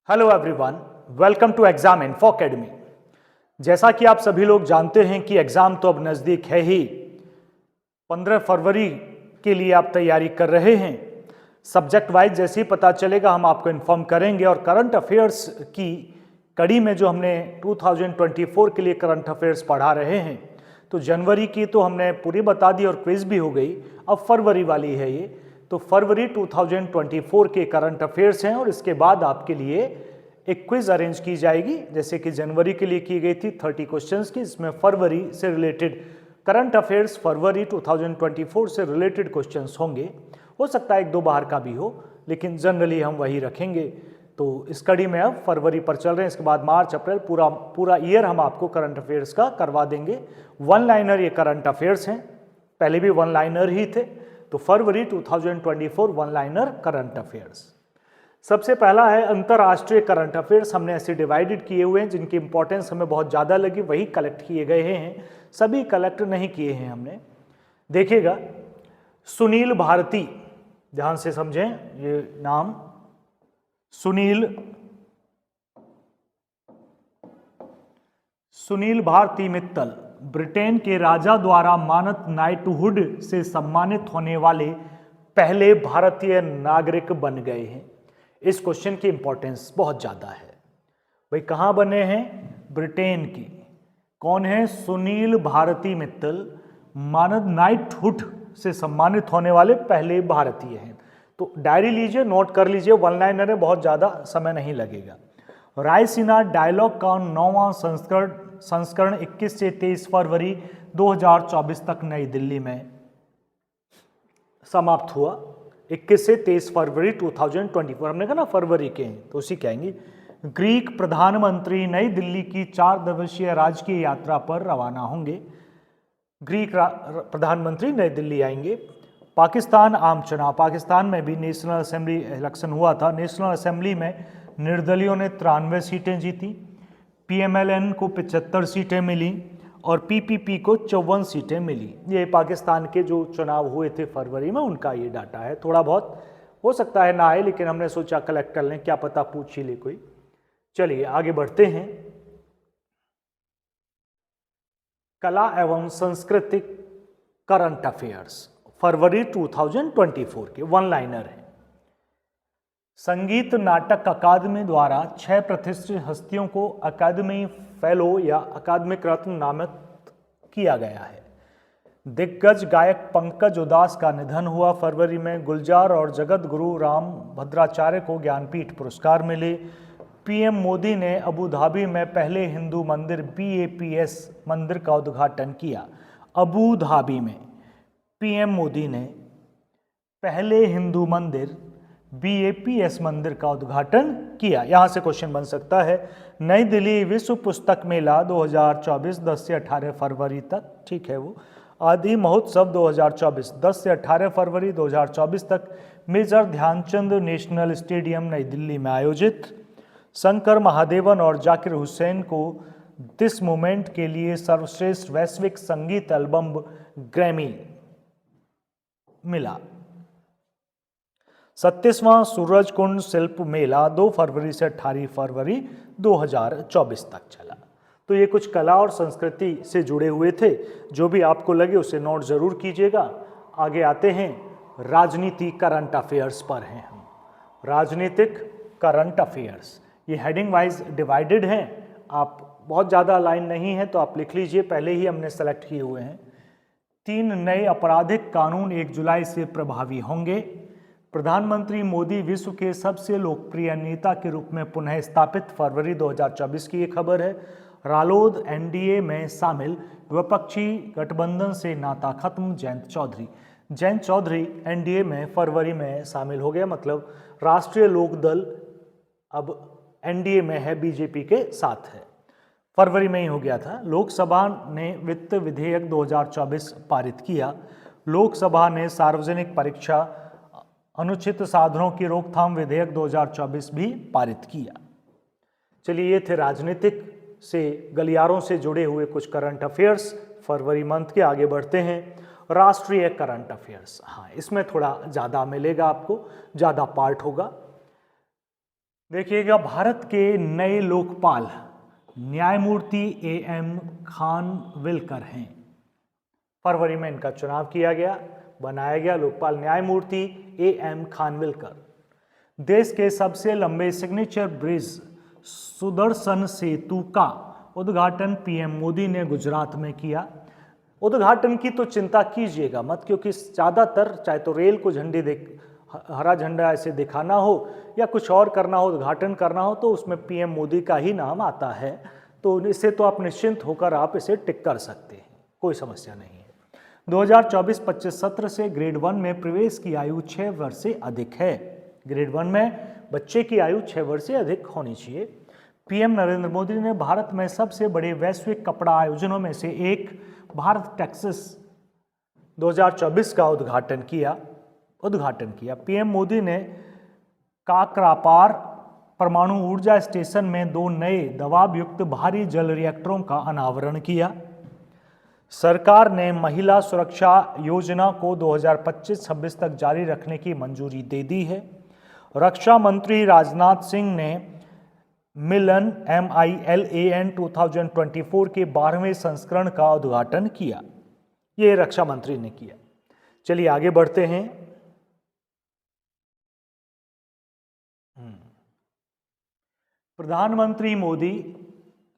Hello everyone, welcome to exam info academy. जैसा कि आप सभी लोग जानते हैं कि एग्जाम तो अब नज़दीक है ही। 15 फरवरी के लिए आप तैयारी कर रहे हैं। सब्जेक्ट वाइज जैसे ही पता चलेगा हम आपको इन्फॉर्म करेंगे। और करंट अफेयर्स की कड़ी में जो हमने 2024 के लिए करंट अफेयर्स पढ़ा रहे हैं, तो जनवरी की तो हमने पूरी बता दी और क्विज भी हो गई। अब फरवरी वाली है ये, तो फरवरी 2024 के करंट अफेयर्स हैं और इसके बाद आपके लिए एक क्विज अरेंज की जाएगी, जैसे कि जनवरी के लिए की गई थी 30 क्वेश्चंस की। इसमें फरवरी से रिलेटेड करंट अफेयर्स, फरवरी 2024 से रिलेटेड क्वेश्चंस होंगे। हो सकता है एक दो बाहर का भी हो, लेकिन जनरली हम वही रखेंगे। तो इस कड़ी में अब फरवरी पर चल रहे हैं, इसके बाद मार्च अप्रैल पूरा ईयर हम आपको करंट अफेयर्स का करवा देंगे। वन लाइनर ये करंट अफेयर्स हैं, पहले भी वन लाइनर ही थे। तो फरवरी 2024 वन लाइनर करंट अफेयर्स। सबसे पहला है अंतरराष्ट्रीय करंट अफेयर्स। हमने ऐसे डिवाइडेड किए हुए हैं जिनकी इंपॉर्टेंस हमें बहुत ज़्यादा लगी, वही कलेक्ट किए गए हैं, सभी कलेक्ट नहीं किए हैं हमने। देखिएगा, सुनील भारती, ध्यान से समझें ये नाम, सुनील भारती मित्तल ब्रिटेन के राजा द्वारा मानद नाइटहुड से सम्मानित होने वाले पहले भारतीय नागरिक बन गए हैं। इस क्वेश्चन की इंपॉर्टेंस बहुत ज्यादा है। भाई कहां बने हैं? ब्रिटेन की। कौन है? सुनील भारती मित्तल मानद नाइटहुड से सम्मानित होने वाले पहले भारतीय हैं। तो डायरी लीजिए, नोट कर लीजिए, वन लाइनर है, बहुत ज्यादा समय नहीं लगेगा। रायसीना डायलॉग का 9वां संस्करण 21 से 23 फरवरी 2024 तक नई दिल्ली में समाप्त हुआ। 21 से 23 फरवरी 2024, हमने कहा ना फरवरी के हैं तो उसी कहेंगे। ग्रीक प्रधानमंत्री नई दिल्ली की 4 दिवसीय राजकीय यात्रा पर रवाना होंगे। ग्रीक प्रधानमंत्री नई दिल्ली आएंगे। पाकिस्तान आम चुनाव, पाकिस्तान में भी नेशनल असेंबली इलेक्शन हुआ था। नेशनल असेंबली में निर्दलियों ने 93 सीटें जीती, पीएमएलएन को 75 सीटें मिली और पीपीपी को 54 सीटें मिली। ये पाकिस्तान के जो चुनाव हुए थे फरवरी में, उनका ये डाटा है। थोड़ा बहुत हो सकता है ना आए, लेकिन हमने सोचा कलेक्ट कर लें, क्या पता पूछ ही ले कोई। चलिए आगे बढ़ते हैं। कला एवं संस्कृति करंट अफेयर्स फरवरी 2024 के वन लाइनर है। संगीत नाटक अकादमी द्वारा 6 प्रतिष्ठित हस्तियों को अकादमी फेलो या अकादमिक रत्न नामित किया गया है। दिग्गज गायक पंकज उदास का निधन हुआ फरवरी में। गुलजार और जगत गुरु राम भद्राचार्य को ज्ञानपीठ पुरस्कार मिले। पीएम मोदी ने अबू धाबी में पहले हिंदू मंदिर BAPS मंदिर का उद्घाटन किया। अबू धाबी में पीएम मोदी ने पहले हिंदू मंदिर BAPS मंदिर का उद्घाटन किया। यहां से क्वेश्चन बन सकता है। नई दिल्ली विश्व पुस्तक मेला 2024 10 से 18 फरवरी तक, ठीक है वो। आदि महोत्सव 2024 10 से 18 फरवरी 2024 तक मेजर ध्यानचंद नेशनल स्टेडियम नई दिल्ली में आयोजित। शंकर महादेवन और जाकिर हुसैन को दिस मोमेंट के लिए सर्वश्रेष्ठ वैश्विक संगीत एल्बम ग्रैमी मिला। 37वां सूरजकुंड शिल्प मेला 2 फरवरी से 18 फरवरी 2024 तक चला। तो ये कुछ कला और संस्कृति से जुड़े हुए थे। जो भी आपको लगे उसे नोट जरूर कीजिएगा। आगे आते हैं, राजनीति करंट अफेयर्स पर हैं हम। राजनीतिक करंट अफेयर्स ये हेडिंग वाइज डिवाइडेड हैं। आप बहुत ज़्यादा लाइन नहीं है तो आप लिख लीजिए, पहले ही हमने सेलेक्ट किए हुए हैं। 3 नए आपराधिक कानून 1 जुलाई से प्रभावी होंगे। प्रधानमंत्री मोदी विश्व के सबसे लोकप्रिय नेता के रूप में पुनः स्थापित, फरवरी 2024 की ये खबर है। रालोद एनडीए में शामिल, विपक्षी गठबंधन से नाता खत्म, जयंत चौधरी एनडीए में फरवरी में शामिल हो गया। मतलब राष्ट्रीय लोक दल अब एनडीए में है, बीजेपी के साथ है। फरवरी में ही हो गया था। लोकसभा ने वित्त विधेयक 2024 पारित किया। लोकसभा ने सार्वजनिक परीक्षा अनुचित साधनों की रोकथाम विधेयक 2024 भी पारित किया। चलिए ये थे राजनीतिक से, गलियारों से जुड़े हुए कुछ करंट अफेयर्स फरवरी मंथ के। आगे बढ़ते हैं, राष्ट्रीय करंट अफेयर्स। हाँ, इसमें थोड़ा ज़्यादा मिलेगा आपको, ज़्यादा पार्ट होगा। देखिएगा, भारत के नए लोकपाल न्यायमूर्ति एएम खानविलकर हैं। फरवरी में इनका चुनाव किया गया, बनाया गया लोकपाल न्यायमूर्ति एएम खानविलकर। देश के सबसे लंबे सिग्नेचर ब्रिज सुदर्शन सेतु का उद्घाटन पीएम मोदी ने गुजरात में किया। उद्घाटन की तो चिंता कीजिएगा मत, क्योंकि ज़्यादातर चाहे तो रेल को हरा झंडा ऐसे दिखाना हो या कुछ और करना हो, उद्घाटन करना हो, तो उसमें पीएम मोदी का ही नाम आता है। तो इससे तो आप निश्चिंत होकर आप इसे टिक कर सकते हैं, कोई समस्या नहीं है। 2024-25 सत्र से ग्रेड 1 में प्रवेश की आयु 6 वर्ष से अधिक है। ग्रेड 1 में बच्चे की आयु 6 वर्ष से अधिक होनी चाहिए। पीएम नरेंद्र मोदी ने भारत में सबसे बड़े वैश्विक कपड़ा आयोजनों में से एक भारत टेक्सस 2024 का उद्घाटन किया। पीएम मोदी ने काकरापार परमाणु ऊर्जा स्टेशन में 2 नए दबाव युक्त भारी जल रिएक्टरों का अनावरण किया। सरकार ने महिला सुरक्षा योजना को 2025-26 तक जारी रखने की मंजूरी दे दी है। रक्षा मंत्री राजनाथ सिंह ने मिलन MILAN 2024 के 12वें संस्करण का उद्घाटन किया। ये रक्षा मंत्री ने किया। चलिए आगे बढ़ते हैं। प्रधानमंत्री मोदी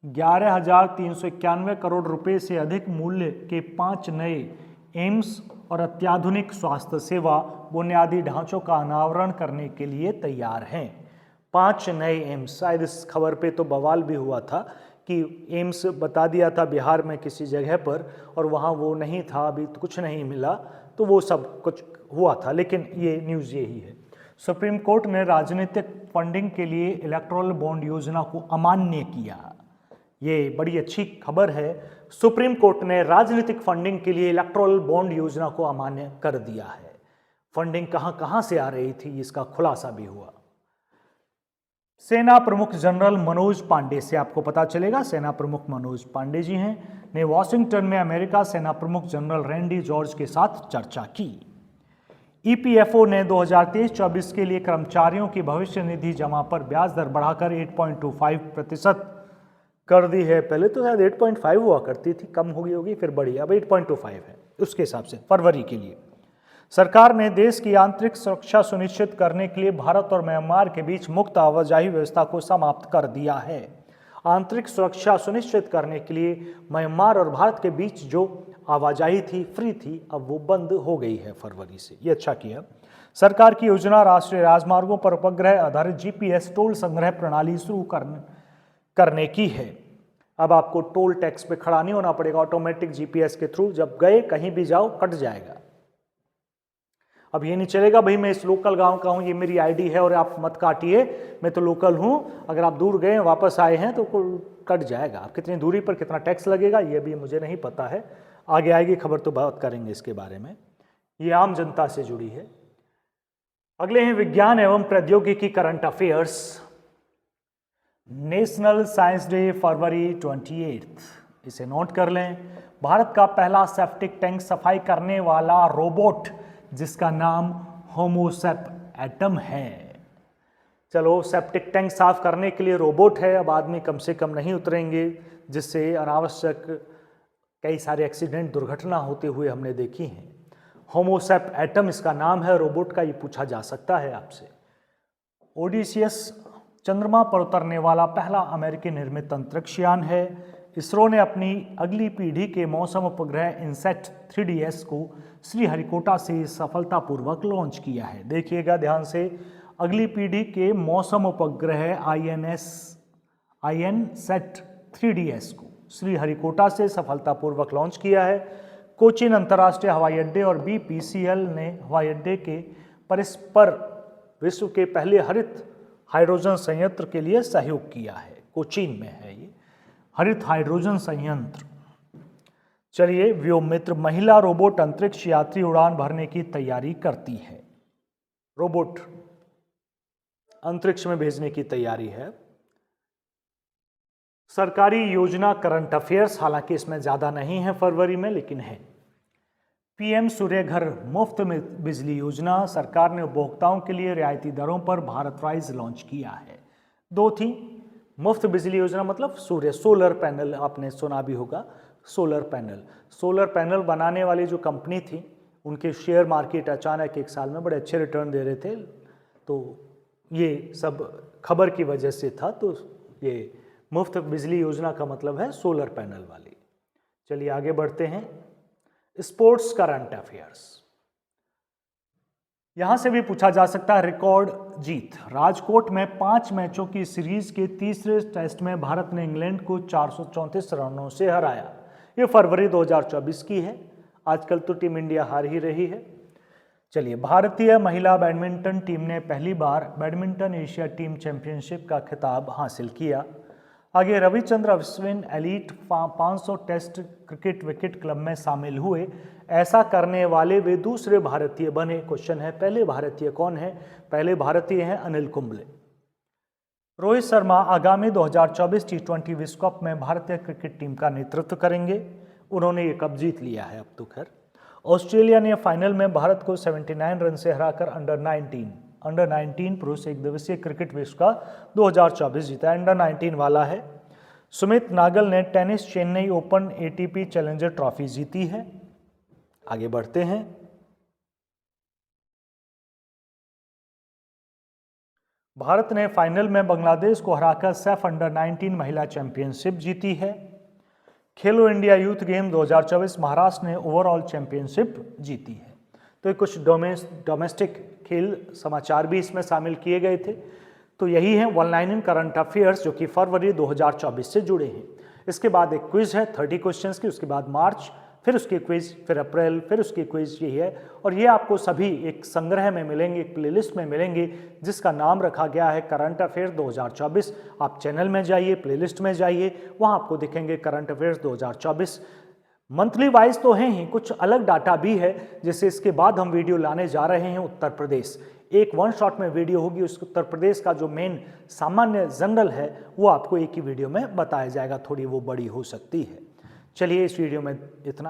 11,391 करोड़ रुपए से अधिक मूल्य के 5 नए एम्स और अत्याधुनिक स्वास्थ्य सेवा बुनियादी ढांचों का अनावरण करने के लिए तैयार हैं। 5 नए एम्स, शायद इस खबर पे तो बवाल भी हुआ था कि एम्स बता दिया था बिहार में किसी जगह पर और वहाँ वो नहीं था, अभी तो कुछ नहीं मिला, तो वो सब कुछ हुआ था, लेकिन ये न्यूज़ यही है। सुप्रीम कोर्ट ने राजनीतिक फंडिंग के लिए इलेक्टोरल बॉन्ड योजना को अमान्य किया। ये बड़ी अच्छी खबर है। सुप्रीम कोर्ट ने राजनीतिक फंडिंग के लिए इलेक्टोरल बॉन्ड योजना को अमान्य कर दिया है। फंडिंग कहां से आ रही थी, इसका खुलासा भी हुआ। सेना प्रमुख जनरल मनोज पांडे से आपको पता चलेगा, सेना प्रमुख मनोज पांडे जी हैं, ने वॉशिंगटन में अमेरिका सेना प्रमुख जनरल रैंडी जॉर्ज के साथ चर्चा की। EPFO ने 2023-24 के लिए कर्मचारियों की भविष्य निधि जमा पर ब्याज दर बढ़ाकर 8.25% कर दी है। पहले तो शायद 8.5 हुआ करती थी, कम हो गई होगी, फिर बढ़ी, अब 8.25 है। उसके हिसाब से फरवरी के लिए सरकार ने देश की आंतरिक सुरक्षा सुनिश्चित करने के लिए भारत और म्यांमार के बीच मुक्त आवाजाही व्यवस्था को समाप्त कर दिया है। आंतरिक सुरक्षा सुनिश्चित करने के लिए म्यांमार और भारत के बीच जो आवाजाही थी, फ्री थी, अब वो बंद हो गई है फरवरी से। ये अच्छा किया। सरकार की योजना राष्ट्रीय राजमार्गों पर उपग्रह आधारित GPS टोल संग्रह प्रणाली शुरू करने की है। अब आपको टोल टैक्स पे खड़ा नहीं होना पड़ेगा, ऑटोमेटिक GPS के थ्रू जब गए कहीं भी जाओ कट जाएगा। अब ये नहीं चलेगा भाई मैं इस लोकल गांव का हूं, ये मेरी ID है और आप मत काटिए, मैं तो लोकल हूं, अगर आप दूर गए वापस आए हैं तो कट जाएगा। आप कितनी दूरी पर कितना टैक्स लगेगा ये भी मुझे नहीं पता है, आगे आएगी खबर तो बात करेंगे इसके बारे में। ये आम जनता से जुड़ी है। अगले हैं विज्ञान एवं प्रौद्योगिकी current affairs. National science day फरवरी 28, इसे नोट कर लें। भारत का पहला सेप्टिक टैंक सफाई करने वाला रोबोट जिसका नाम होमोसेप एटम है। चलो, सेप्टिक टैंक साफ करने के लिए रोबोट है, अब आदमी कम से कम नहीं उतरेंगे, जिससे अनावश्यक कई सारे एक्सीडेंट, दुर्घटना होते हुए हमने देखी हैं। होमोसेप एटम इसका नाम है रोबोट का, ये पूछा जा सकता है आपसे। ओडिसियस चंद्रमा पर उतरने वाला पहला अमेरिकी निर्मित अंतरिक्ष यान है। इसरो ने अपनी अगली पीढ़ी के मौसम उपग्रह इनसेट 3DS को श्रीहरिकोटा से सफलतापूर्वक लॉन्च किया है। देखिएगा ध्यान से, अगली पीढ़ी के मौसम उपग्रह INSET 3DS को श्रीहरिकोटा से सफलतापूर्वक लॉन्च किया है। कोचीन अंतर्राष्ट्रीय हवाई अड्डे और BPCL ने हवाई अड्डे के परस्पर विश्व के पहले हरित हाइड्रोजन संयंत्र के लिए सहयोग किया है। कोचीन में है ये हरित हाइड्रोजन संयंत्र। चलिए, व्योममित्र महिला रोबोट अंतरिक्ष यात्री उड़ान भरने की तैयारी करती है। रोबोट अंतरिक्ष में भेजने की तैयारी है। सरकारी योजना करंट अफेयर्स, हालांकि इसमें ज्यादा नहीं है फरवरी में, लेकिन है। PM सूर्य घर मुफ्त में बिजली योजना, सरकार ने उपभोक्ताओं के लिए रियायती दरों पर भारत राइज लॉन्च किया है। दो थी मुफ्त बिजली योजना, मतलब सूर्य सोलर पैनल, आपने सुना भी होगा सोलर पैनल। सोलर पैनल बनाने वाली जो कंपनी थी उनके शेयर मार्केट अचानक एक साल में बड़े अच्छे रिटर्न दे रहे थे, तो ये सब खबर की वजह से था। तो ये मुफ्त बिजली योजना का मतलब है सोलर पैनल वाली। चलिए आगे बढ़ते हैं। स्पोर्ट्स करंट अफेयर्स, यहां से भी पूछा जा सकता है। रिकॉर्ड जीत, राजकोट में 5 मैचों की सीरीज के तीसरे टेस्ट में भारत ने इंग्लैंड को 434 रनों से हराया। ये फरवरी 2024 की है। आजकल तो टीम इंडिया हार ही रही है। चलिए, भारतीय महिला बैडमिंटन टीम ने पहली बार बैडमिंटन एशिया टीम चैंपियनशिप का खिताब हासिल किया। आगे, Ravichandra Ashwin elite 500 test cricket wicket club में शामिल हुए। ऐसा करने वाले वे दूसरे भारतीय बने। क्वेश्चन है, पहले भारतीय कौन है? पहले भारतीय हैं अनिल कुंबले। रोहित शर्मा आगामी 2024 T20 विश्व कप में भारतीय क्रिकेट टीम का नेतृत्व करेंगे। उन्होंने ये कप जीत लिया है अब तो खैर। ऑस्ट्रेलिया ने फाइनल में भारत को 79 रन से हराकर अंडर 19 पुरुष एक दिवसीय क्रिकेट विश्व का 2024 जीता। अंडर 19 वाला है। सुमित नागल ने tennis Chennai open ATP challenger trophy जीती है। आगे बढ़ते हैं। भारत ने फाइनल में बांग्लादेश को हराकर सैफ अंडर 19 महिला चैंपियनशिप जीती है। खेलो इंडिया यूथ गेम 2024 महाराष्ट्र ने ओवरऑल चैंपियनशिप जीती है। तो कुछ डोमेस्टिक खेल समाचार भी इसमें शामिल किए गए थे। तो यही है one line in current affairs जो कि फरवरी 2024 से जुड़े हैं। इसके बाद एक क्विज है 30 क्वेश्चंस की, उसके बाद मार्च, फिर उसकी क्विज, फिर अप्रैल, फिर उसकी क्विज, यही है। और ये आपको सभी एक संग्रह में मिलेंगे, एक प्लेलिस्ट में मिलेंगे जिसका नाम रखा गया है करंट अफेयर्स 2024। आप चैनल में जाइए, प्लेलिस्ट में जाइए, वहाँ आपको दिखेंगे करंट अफेयर्स 2024। मंथली वाइज तो हैं ही, कुछ अलग डाटा भी है। जैसे इसके बाद हम वीडियो लाने जा रहे हैं उत्तर प्रदेश, एक वन शॉट में वीडियो होगी। उस उत्तर प्रदेश का जो मेन सामान्य जनरल है वो आपको एक ही वीडियो में बताया जाएगा, थोड़ी वो बड़ी हो सकती है। चलिए इस वीडियो में इतना।